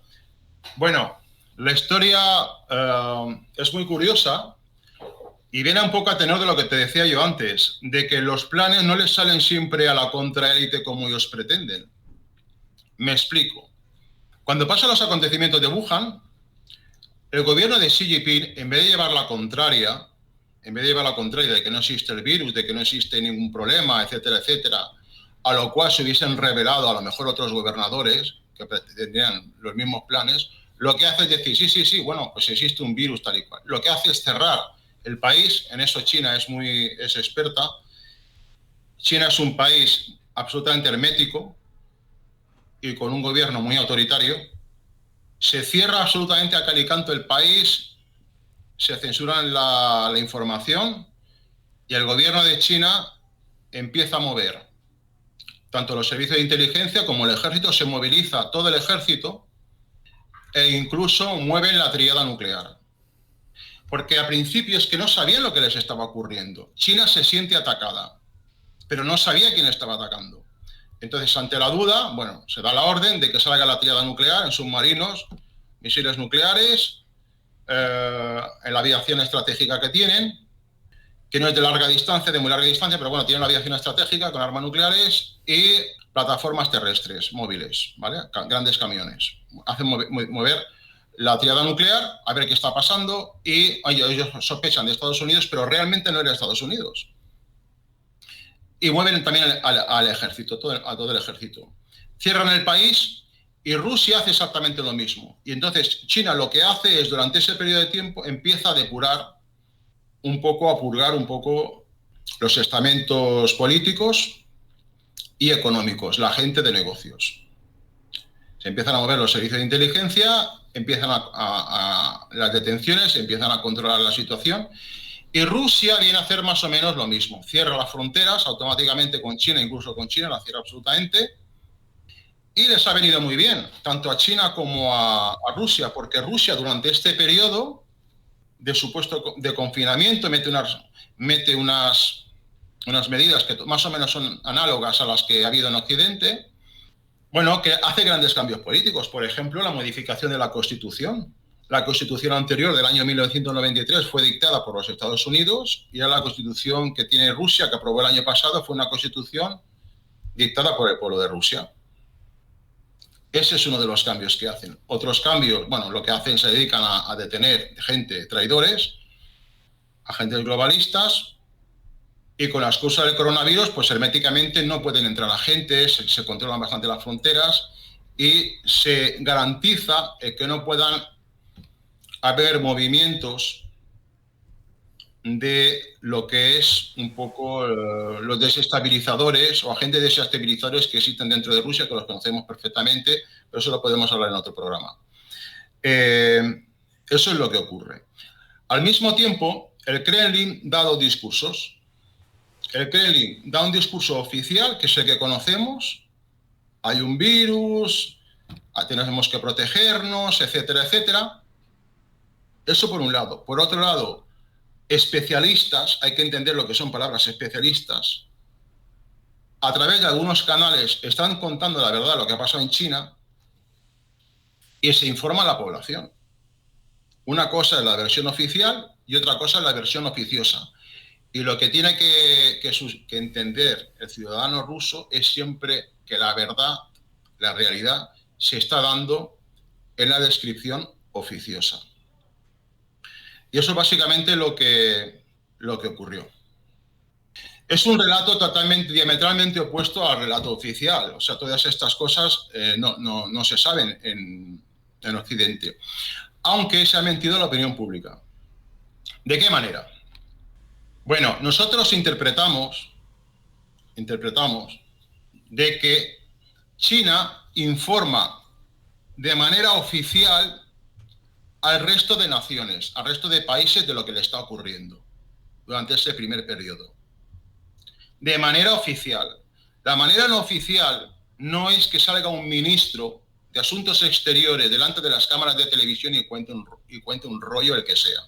Bueno, la historia es muy curiosa y viene un poco a tenor de lo que te decía yo antes, de que los planes no les salen siempre a la contraélite como ellos pretenden. Me explico. Cuando pasan los acontecimientos de Wuhan, el gobierno de Xi Jinping, en vez de llevar la contraria, de que no existe el virus, de que no existe ningún problema, etcétera, etcétera, a lo cual se hubiesen revelado a lo mejor otros gobernadores que tendrían los mismos planes, lo que hace es decir, sí, bueno, pues existe un virus tal y cual. Lo que hace es cerrar el país, en eso China es experta. China es un país absolutamente hermético y con un gobierno muy autoritario. Se cierra absolutamente a cal y canto el país, se censuran la información y el gobierno de China empieza a mover. Tanto los servicios de inteligencia como el ejército, se moviliza todo el ejército e incluso mueven la tríada nuclear. Porque a principio es que no sabían lo que les estaba ocurriendo. China se siente atacada, pero no sabía quién estaba atacando. Entonces, ante la duda, bueno, se da la orden de que salga la tríada nuclear en submarinos, misiles nucleares, en la aviación estratégica que tienen, que no es de larga distancia, de muy larga distancia, pero bueno, tienen una aviación estratégica con armas nucleares y plataformas terrestres móviles, ¿vale? Grandes camiones. Hacen mover la tríada nuclear, a ver qué está pasando, y ellos sospechan de Estados Unidos, pero realmente no era Estados Unidos. Y mueven también al ejército, a todo el ejército. Cierran el país y Rusia hace exactamente lo mismo. Y entonces China lo que hace es, durante ese periodo de tiempo, empieza a depurar un poco, a purgar un poco los estamentos políticos y económicos, la gente de negocios. Se empiezan a mover los servicios de inteligencia, empiezan las detenciones, empiezan a controlar la situación. Y Rusia viene a hacer más o menos lo mismo. Cierra las fronteras automáticamente con China, incluso con China la cierra absolutamente. Y les ha venido muy bien, tanto a China como a Rusia, porque Rusia durante este periodo de supuesto de confinamiento mete unas medidas que más o menos son análogas a las que ha habido en Occidente, bueno, que hace grandes cambios políticos. Por ejemplo, la modificación de la Constitución. La Constitución anterior del año 1993 fue dictada por los Estados Unidos y la Constitución que tiene Rusia, que aprobó el año pasado, fue una Constitución dictada por el pueblo de Rusia. Ese es uno de los cambios que hacen. Otros cambios, bueno, lo que hacen, se dedican a detener gente, traidores, agentes globalistas, y con la excusa del coronavirus, pues herméticamente no pueden entrar agentes, se controlan bastante las fronteras y se garantiza que no puedan haber movimientos de lo que es un poco los desestabilizadores o agentes desestabilizadores que existen dentro de Rusia, que los conocemos perfectamente, pero eso lo podemos hablar en otro programa. Eso es lo que ocurre. Al mismo tiempo, el Kremlin da 2 discursos. El Kremlin da un discurso oficial, que es el que conocemos. Hay un virus, tenemos que protegernos, etcétera, etcétera. Eso por un lado. Por otro lado, especialistas, hay que entender lo que son palabras especialistas, a través de algunos canales están contando la verdad, lo que ha pasado en China, y se informa a la población. Una cosa es la versión oficial y otra cosa es la versión oficiosa. Y lo que tiene que entender el ciudadano ruso es siempre que la verdad, la realidad, se está dando en la descripción oficiosa. Y eso es básicamente lo que lo que ocurrió. Es un relato totalmente, diametralmente opuesto al relato oficial. O sea, todas estas cosas no se saben en Occidente, aunque se ha mentido a la opinión pública. ¿De qué manera? Bueno, nosotros interpretamos de que China informa de manera oficial al resto de naciones, al resto de países de lo que le está ocurriendo durante ese primer periodo. De manera oficial. La manera no oficial no es que salga un ministro de Asuntos Exteriores delante de las cámaras de televisión y cuente un rollo el que sea.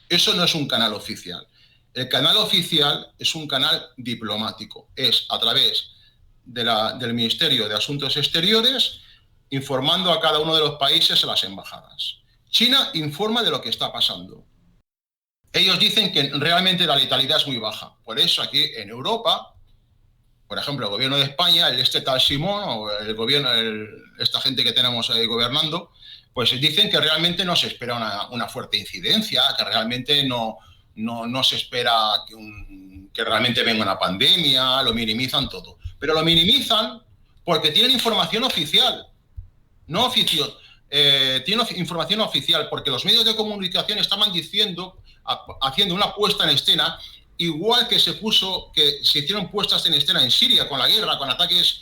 Eso no es un canal oficial. El canal oficial es un canal diplomático. Es a través del Ministerio de Asuntos Exteriores informando a cada uno de los países a las embajadas. China informa de lo que está pasando. Ellos dicen que realmente la letalidad es muy baja. Por eso aquí en Europa, por ejemplo, el gobierno de España, tal Simón o el gobierno, esta gente que tenemos ahí gobernando, pues dicen que realmente no se espera una fuerte incidencia, que realmente no se espera que realmente venga una pandemia, lo minimizan todo. Pero lo minimizan porque tienen información oficial, no oficial. Tienen información oficial porque los medios de comunicación estaban diciendo, haciendo una puesta en escena, igual que se hicieron puestas en escena en Siria con la guerra, con ataques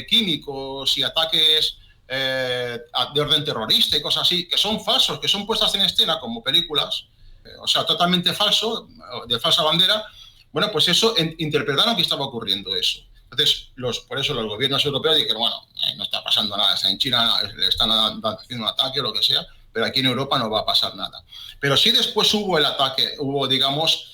químicos y ataques de orden terrorista y cosas así, que son falsos, que son puestas en escena como películas, o sea, totalmente falso, de falsa bandera. Bueno, pues eso, interpretaron que estaba ocurriendo eso. Entonces, por eso los gobiernos europeos dijeron, bueno, no está pasando nada, en China le están haciendo un ataque o lo que sea, pero aquí en Europa no va a pasar nada. Pero sí después hubo el ataque, hubo, digamos,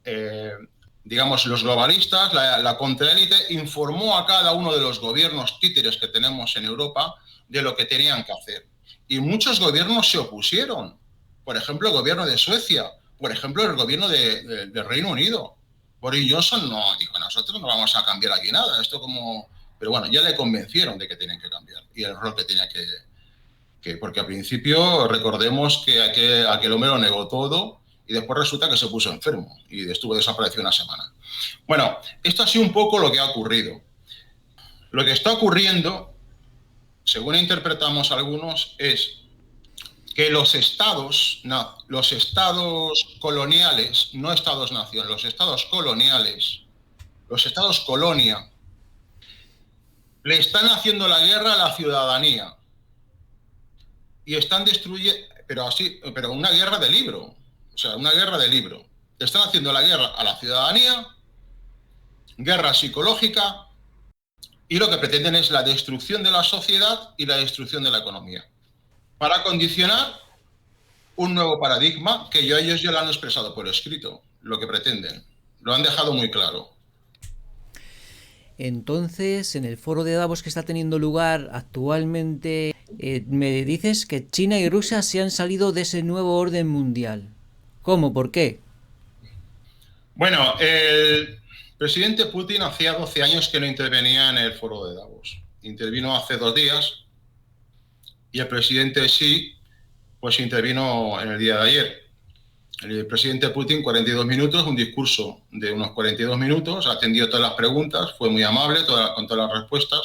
los globalistas, la contraélite informó a cada uno de los gobiernos títeres que tenemos en Europa de lo que tenían que hacer. Y muchos gobiernos se opusieron. Por ejemplo, el gobierno de Suecia, por ejemplo, el gobierno del Reino Unido. Boris Johnson no dijo, nosotros no vamos a cambiar aquí nada, esto como... Pero bueno, ya le convencieron de que tienen que cambiar y el rol que tenía que porque al principio recordemos que aquel hombre lo negó todo y después resulta que se puso enfermo y estuvo desaparecido una semana. Bueno, esto ha sido un poco lo que ha ocurrido. Lo que está ocurriendo, según interpretamos algunos, es que los estados coloniales, no estados-nación, los estados coloniales, los estados colonia, le están haciendo la guerra a la ciudadanía y están destruyendo, pero una guerra de libro, o sea, una guerra de libro. Le están haciendo la guerra a la ciudadanía, guerra psicológica, y lo que pretenden es la destrucción de la sociedad y la destrucción de la economía, para condicionar un nuevo paradigma que ellos ya lo han expresado por escrito, lo que pretenden. Lo han dejado muy claro. Entonces, en el foro de Davos que está teniendo lugar actualmente, me dices que China y Rusia se han salido de ese nuevo orden mundial. ¿Cómo? ¿Por qué? Bueno, el presidente Putin hacía 12 años que no intervenía en el foro de Davos. Intervino hace 2 días y el presidente Xi pues intervino en el día de ayer. El presidente Putin, 42 minutos, un discurso de unos 42 minutos, atendió todas las preguntas, fue muy amable con todas las respuestas,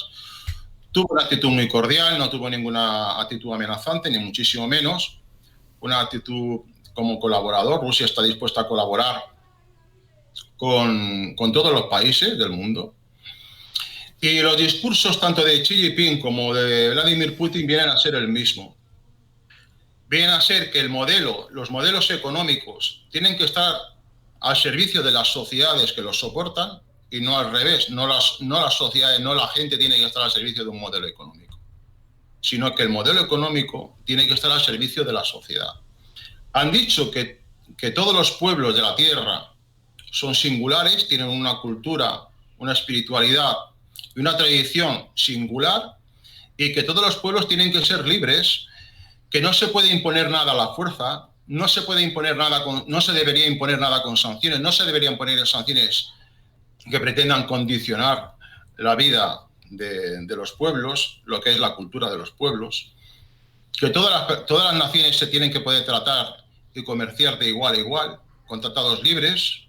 tuvo una actitud muy cordial, no tuvo ninguna actitud amenazante, ni muchísimo menos, una actitud como colaborador. Rusia está dispuesta a colaborar con todos los países del mundo. Y los discursos tanto de Xi Jinping como de Vladimir Putin vienen a ser el mismo. Viene a ser que los modelos económicos tienen que estar al servicio de las sociedades que los soportan y no al revés, no las sociedades, no la gente tiene que estar al servicio de un modelo económico, sino que el modelo económico tiene que estar al servicio de la sociedad. Han dicho que todos los pueblos de la Tierra son singulares, tienen una cultura, una espiritualidad y una tradición singular y que todos los pueblos tienen que ser libres, que no se puede imponer nada a la fuerza, no se debería imponer nada con sanciones, no se deberían poner sanciones que pretendan condicionar la vida de los pueblos, lo que es la cultura de los pueblos, que todas las naciones se tienen que poder tratar y comerciar de igual a igual, con tratados libres,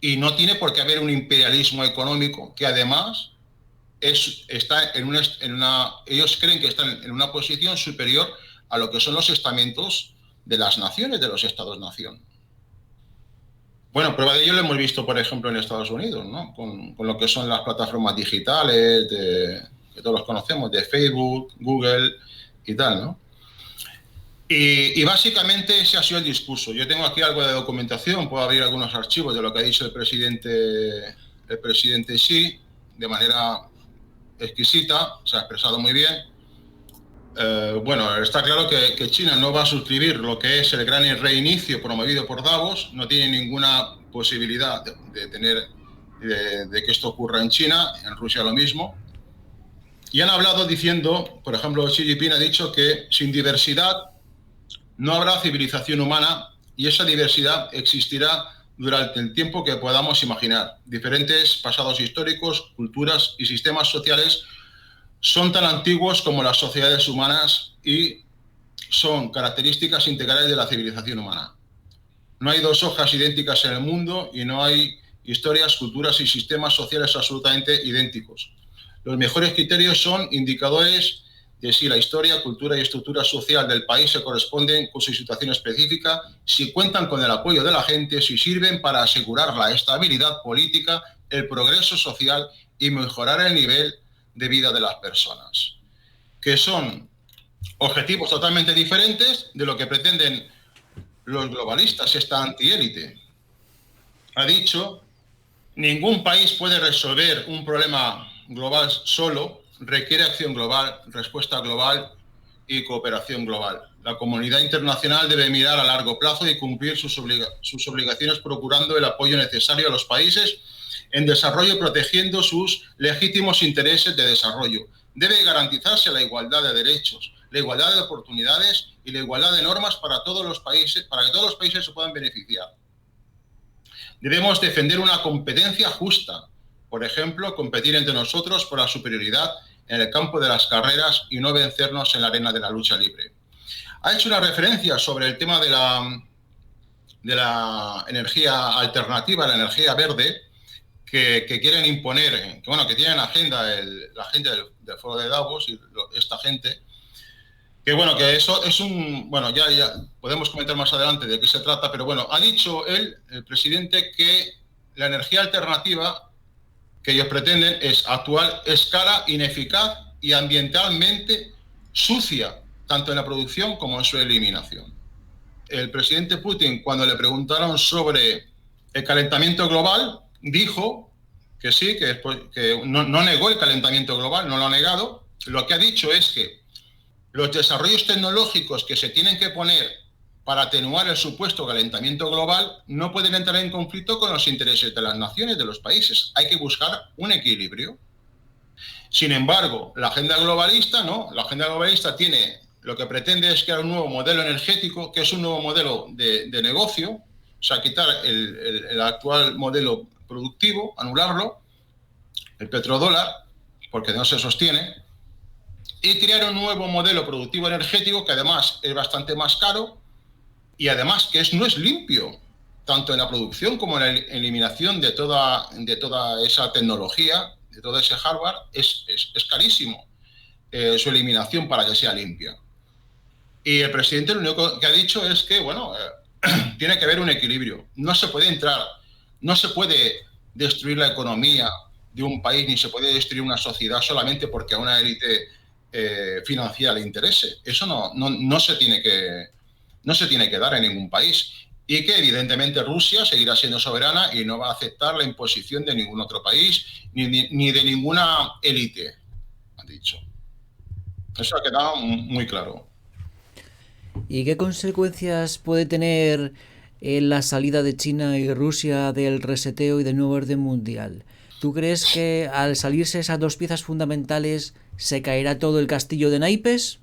y no tiene por qué haber un imperialismo económico que además está ellos creen que están en una posición superior a lo que son los estamentos de las naciones, de los estados-nación. Bueno, prueba de ello lo hemos visto, por ejemplo, en Estados Unidos, ¿no? Con lo que son las plataformas digitales, que todos los conocemos, de Facebook, Google y tal, ¿no? Y básicamente ese ha sido el discurso. Yo tengo aquí algo de documentación, puedo abrir algunos archivos de lo que ha dicho el presidente Xi, de manera exquisita, se ha expresado muy bien. Bueno, está claro que China no va a suscribir lo que es el gran reinicio promovido por Davos, no tiene ninguna posibilidad de que esto ocurra en China, en Rusia lo mismo. Y han hablado diciendo, por ejemplo, Xi Jinping ha dicho que sin diversidad no habrá civilización humana y esa diversidad existirá durante el tiempo que podamos imaginar. Diferentes pasados históricos, culturas y sistemas sociales son tan antiguos como las sociedades humanas y son características integrales de la civilización humana. No hay dos hojas idénticas en el mundo y no hay historias, culturas y sistemas sociales absolutamente idénticos. Los mejores criterios son indicadores de si la historia, cultura y estructura social del país se corresponden con su situación específica, si cuentan con el apoyo de la gente, si sirven para asegurar la estabilidad política, el progreso social y mejorar el nivel de vida de las personas, que son objetivos totalmente diferentes de lo que pretenden los globalistas, esta antiélite. Ha dicho, ningún país puede resolver un problema global solo, requiere acción global, respuesta global y cooperación global. La comunidad internacional debe mirar a largo plazo y cumplir sus obligaciones procurando el apoyo necesario a los países en desarrollo, protegiendo sus legítimos intereses de desarrollo. Debe garantizarse la igualdad de derechos, la igualdad de oportunidades y la igualdad de normas para todos los países, para que todos los países se puedan beneficiar. Debemos defender una competencia justa, por ejemplo, competir entre nosotros por la superioridad en el campo de las carreras y no vencernos en la arena de la lucha libre. Ha hecho una referencia sobre el tema de la energía alternativa, la energía verde, que quieren imponer, que tienen la agenda del Foro de Davos y esta gente, que eso es ya podemos comentar más adelante de qué se trata, pero bueno, ha dicho el presidente, que la energía alternativa que ellos pretenden es actual, es cara, ineficaz y ambientalmente sucia, tanto en la producción como en su eliminación. El presidente Putin, cuando le preguntaron sobre el calentamiento global, dijo que sí, que no negó el calentamiento global, no lo ha negado. Lo que ha dicho es que los desarrollos tecnológicos que se tienen que poner para atenuar el supuesto calentamiento global no pueden entrar en conflicto con los intereses de las naciones, de los países. Hay que buscar un equilibrio. Sin embargo, la agenda globalista no. La agenda globalista lo que pretende es crear un nuevo modelo energético, que es un nuevo modelo de negocio, o sea, quitar el actual modelo productivo, anularlo, el petrodólar, porque no se sostiene, y crear un nuevo modelo productivo energético que además es bastante más caro y además que no es limpio, tanto en la producción como en la eliminación de toda esa tecnología, de todo ese hardware, es carísimo su eliminación para que sea limpia. Y el presidente lo único que ha dicho es que, tiene que haber un equilibrio. No se puede destruir la economía de un país, ni se puede destruir una sociedad solamente porque a una élite financiera le interese. Eso no se tiene que dar en ningún país. Y que evidentemente Rusia seguirá siendo soberana y no va a aceptar la imposición de ningún otro país, ni de ninguna élite, ha dicho. Eso ha quedado muy claro. ¿Y qué consecuencias puede tener la salida de China y Rusia del reseteo y del nuevo orden mundial? ¿Tú crees que al salirse esas dos piezas fundamentales se caerá todo el castillo de naipes?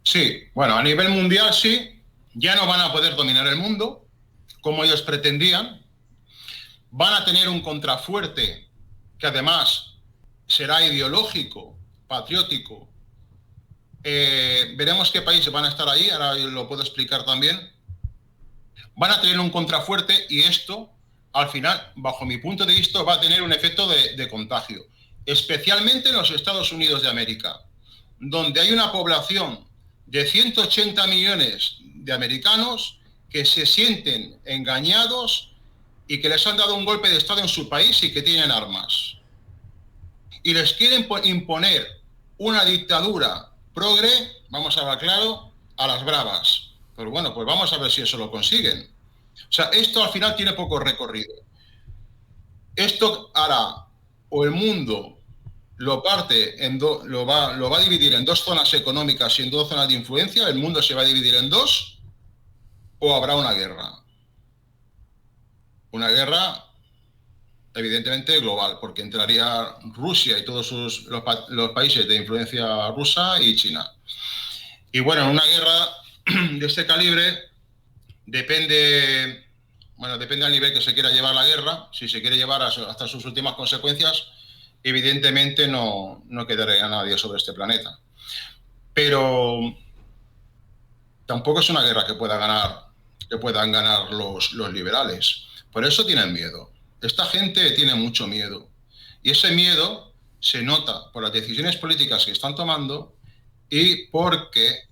Sí, a nivel mundial sí. Ya no van a poder dominar el mundo como ellos pretendían. Van a tener un contrafuerte que además será ideológico, patriótico. Veremos qué países van a estar ahí, ahora lo puedo explicar también. Van a tener un contrafuerte y esto al final, bajo mi punto de vista, va a tener un efecto de contagio, especialmente en los Estados Unidos de América, donde hay una población de 180 millones de americanos que se sienten engañados y que les han dado un golpe de Estado en su país y que tienen armas. Y les quieren imponer una dictadura progre, vamos a hablar claro, a las bravas. Pero bueno, pues vamos a ver si eso lo consiguen. O sea, esto al final tiene poco recorrido. Esto hará, o el mundo lo parte lo va a dividir en dos zonas económicas y en dos zonas de influencia, el mundo se va a dividir en dos, o habrá una guerra. Una guerra evidentemente global, porque entraría Rusia y todos los países de influencia rusa y China. Y bueno, en una guerra de este calibre depende del nivel que se quiera llevar la guerra. Si se quiere llevar hasta sus últimas consecuencias, evidentemente no quedaría nadie sobre este planeta. Pero tampoco es una guerra que puedan ganar los liberales. Por eso tienen miedo. Esta gente tiene mucho miedo. Y ese miedo se nota por las decisiones políticas que están tomando y porque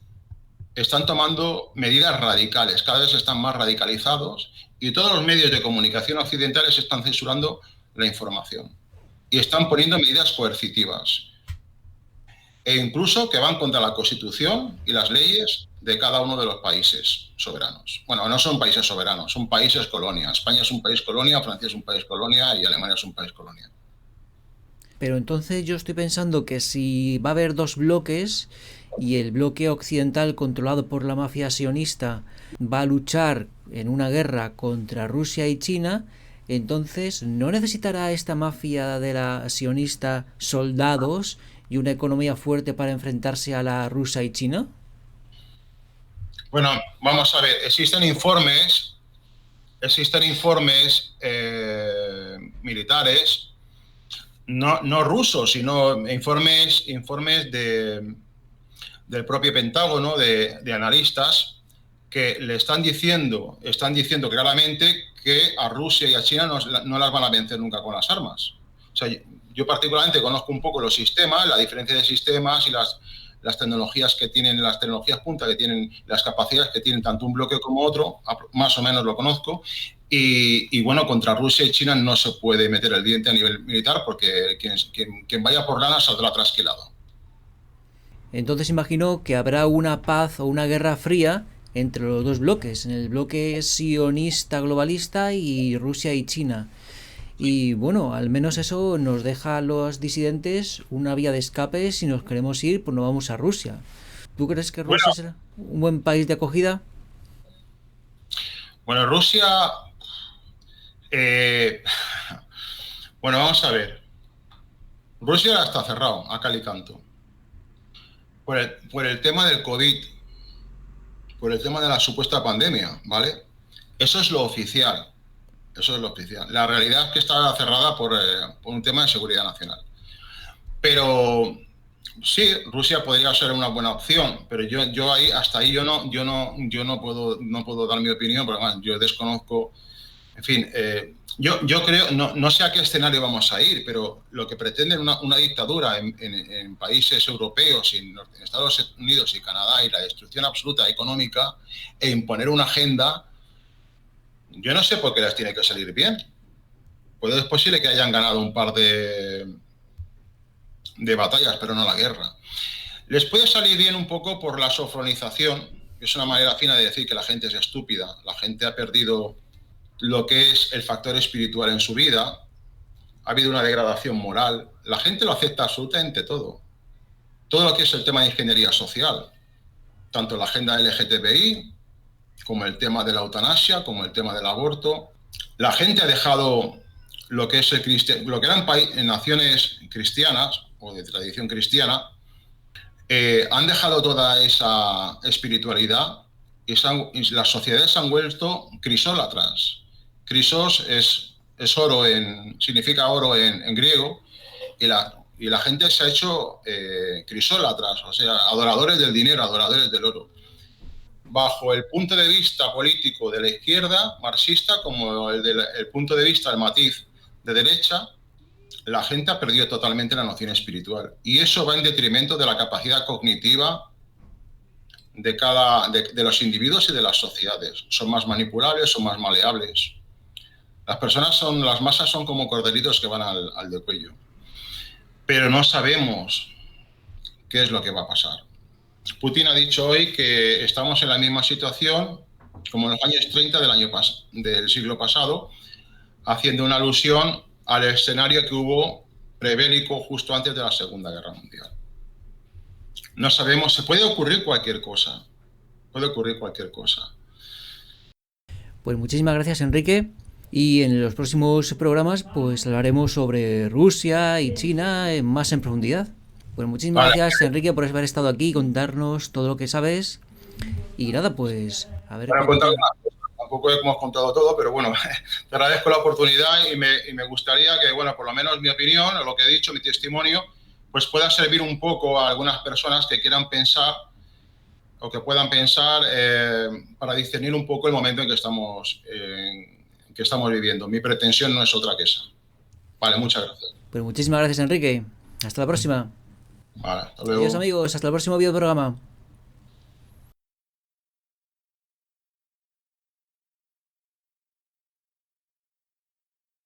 están tomando medidas radicales. Cada vez están más radicalizados y todos los medios de comunicación occidentales están censurando la información y están poniendo medidas coercitivas e incluso que van contra la Constitución y las leyes de cada uno de los países soberanos. Bueno, no son países soberanos, son países colonia. España es un país colonia, Francia es un país colonia y Alemania es un país colonia. Pero entonces yo estoy pensando que si va a haber dos bloques y el bloque occidental controlado por la mafia sionista va a luchar en una guerra contra Rusia y China, entonces ¿no necesitará esta mafia de la sionista soldados y una economía fuerte para enfrentarse a la rusa y China? Bueno, vamos a ver, existen informes militares, no rusos, sino informes del propio Pentágono, de analistas, que le están diciendo claramente que a Rusia y a China no las van a vencer nunca con las armas. O sea, yo particularmente conozco un poco los sistemas, la diferencia de sistemas y las tecnologías que tienen, las tecnologías punta que tienen, las capacidades que tienen tanto un bloque como otro, más o menos lo conozco. Y bueno, contra Rusia y China no se puede meter el diente a nivel militar porque quien vaya por lana saldrá trasquilado. Entonces imagino que habrá una paz o una guerra fría entre los dos bloques, en el bloque sionista globalista y Rusia y China. Y bueno, al menos eso nos deja a los disidentes una vía de escape. Si nos queremos ir, pues no vamos a Rusia. ¿Tú crees que Rusia será un buen país de acogida? Bueno, Rusia... bueno, vamos a ver. Rusia está cerrado a cal y canto. Por el tema del COVID, por el tema de la supuesta pandemia, ¿vale? Eso es lo oficial. Eso es lo oficial. La realidad es que está cerrada por un tema de seguridad nacional. Pero sí, Rusia podría ser una buena opción, pero yo ahí, hasta ahí yo no puedo dar mi opinión, porque además yo desconozco. En fin, yo creo, no sé a qué escenario vamos a ir, pero lo que pretende una dictadura en países europeos, en Estados Unidos y Canadá, y la destrucción absoluta económica, e imponer una agenda, yo no sé por qué les tiene que salir bien. Pues es posible que hayan ganado un par de batallas, pero no la guerra. Les puede salir bien un poco por la sofronización, que es una manera fina de decir que la gente es estúpida, la gente ha perdido lo que es el factor espiritual en su vida, ha habido una degradación moral, la gente lo acepta absolutamente todo lo que es el tema de ingeniería social, tanto la agenda LGTBI, como el tema de la eutanasia, como el tema del aborto. La gente ha dejado lo que es lo que eran naciones cristianas o de tradición cristiana, han dejado toda esa espiritualidad y las sociedades se han vuelto crisólatras. Crisos es oro, significa oro en griego, y la gente se ha hecho crisólatras, o sea, adoradores del dinero, adoradores del oro. bajo el punto de vista político de la izquierda marxista como el punto de vista, el matiz de derecha, la gente ha perdido totalmente la noción espiritual. Y eso va en detrimento de la capacidad cognitiva de los individuos y de las sociedades. Son más manipulables, son más maleables. Las masas son como corderitos que van al de cuello. Pero no sabemos qué es lo que va a pasar. Putin ha dicho hoy que estamos en la misma situación como en los años 30 del siglo pasado, haciendo una alusión al escenario que hubo prebélico justo antes de la Segunda Guerra Mundial. No sabemos, se puede ocurrir cualquier cosa. Puede ocurrir cualquier cosa. Pues muchísimas gracias, Enrique. Y en los próximos programas pues hablaremos sobre Rusia y China más en profundidad. Pues muchísimas gracias, Enrique, por haber estado aquí y contarnos todo lo que sabes. Y nada, pues a ver... Tampoco hemos contado todo, pero bueno, te agradezco la oportunidad y me gustaría que, bueno, por lo menos mi opinión, o lo que he dicho, mi testimonio, pues pueda servir un poco a algunas personas que quieran pensar o que puedan pensar para discernir un poco el momento en que estamos viviendo. Mi pretensión no es otra que esa. Vale, muchas gracias. Pues muchísimas gracias, Enrique. Hasta la próxima. Vale, hasta luego. Adiós, amigos. Hasta el próximo video programa.